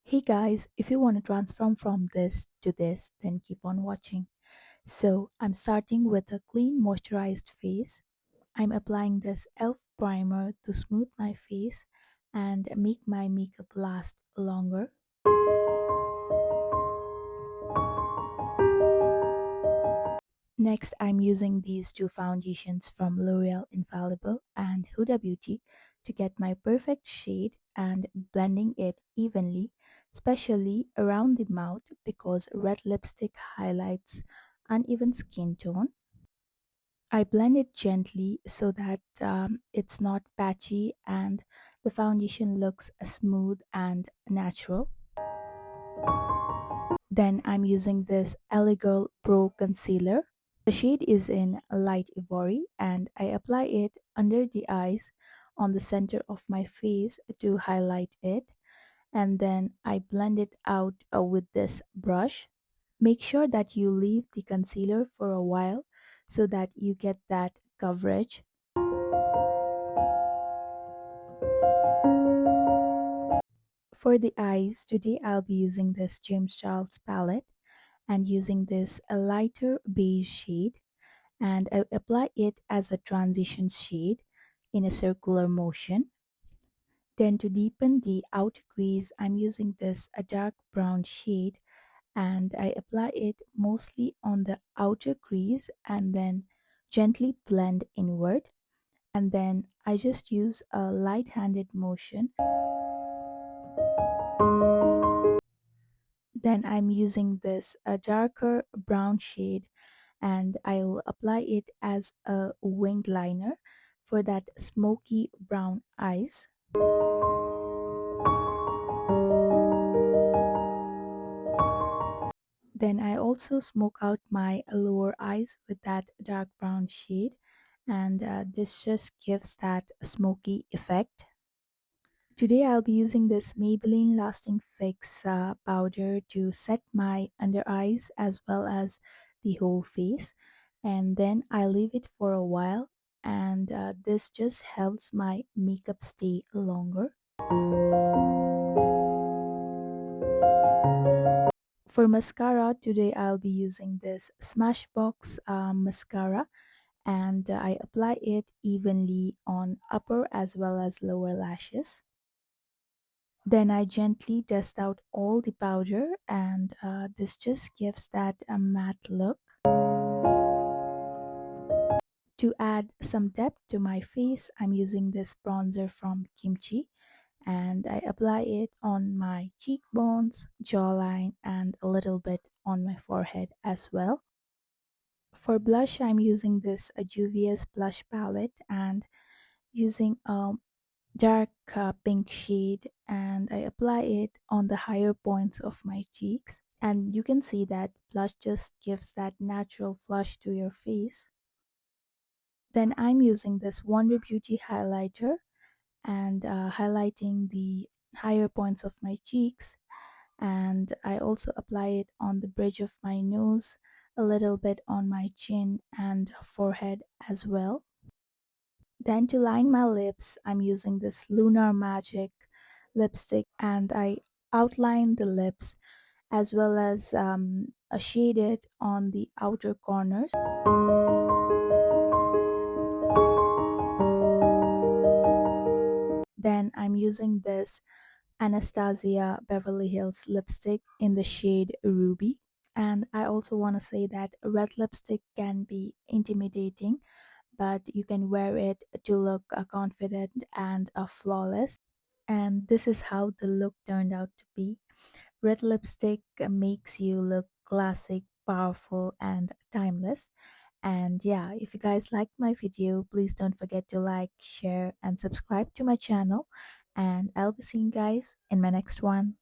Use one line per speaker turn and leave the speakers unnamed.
Hey guys, if you want to transform from this to this, then keep on watching. So, I'm starting with a clean moisturized face. I'm applying this elf primer to smooth my face and make my makeup last longer. Next, I'm using these two foundations from L'Oreal Infallible and Huda Beauty to get my perfect shade and blending it evenly, especially around the mouth because red lipstick highlights uneven skin tone. I blend it gently so that it's not patchy and the foundation looks smooth and natural. Then I'm using this Elegirl Pro Concealer. The shade is in light ivory and I apply it under the eyes on the center of my face to highlight it, and then I blend it out with this brush. Make sure that you leave the concealer for a while so that you get that coverage. For the eyes, today I'll be using this James Charles palette and using this a lighter beige shade, and I apply it as a transition shade in a circular motion. Then to deepen the outer crease, I'm using this a dark brown shade and I apply it mostly on the outer crease and then gently blend inward. And then I just use a light-handed motion. Then I'm using this a darker brown shade and I'll apply it as a winged liner for that smoky brown eyes. Then I also smoke out my lower eyes with that dark brown shade, and this just gives that smoky effect. Today I'll be using this Maybelline Lasting Fix powder to set my under eyes as well as the whole face, and then I leave it for a while, and this just helps my makeup stay longer. For mascara, today I'll be using this Smashbox mascara, and I apply it evenly on upper as well as lower lashes. Then I gently dust out all the powder, and this just gives that a matte look. To add some depth to my face, I'm using this bronzer from Kimchi, and I apply it on my cheekbones, jawline, and a little bit on my forehead as well. For blush, I'm using this Juvia's blush palette and using a dark pink shade, and I apply it on the higher points of my cheeks. And you can see that blush just gives that natural flush to your face. Then I'm using this Wonder Beauty highlighter and highlighting the higher points of my cheeks, and I also apply it on the bridge of my nose, a little bit on my chin and forehead as well. Then to line my lips, I'm using this Lunar Magic lipstick and I outline the lips as well as shade it on the outer corners. Then I'm using this Anastasia Beverly Hills lipstick in the shade Ruby. And I also want to say that red lipstick can be intimidating, but you can wear it to look confident and flawless. And this is how the look turned out to be. Red lipstick makes you look classic, powerful, and timeless. And yeah, if you guys liked my video, please don't forget to like, share, and subscribe to my channel. And I'll be seeing you guys in my next one.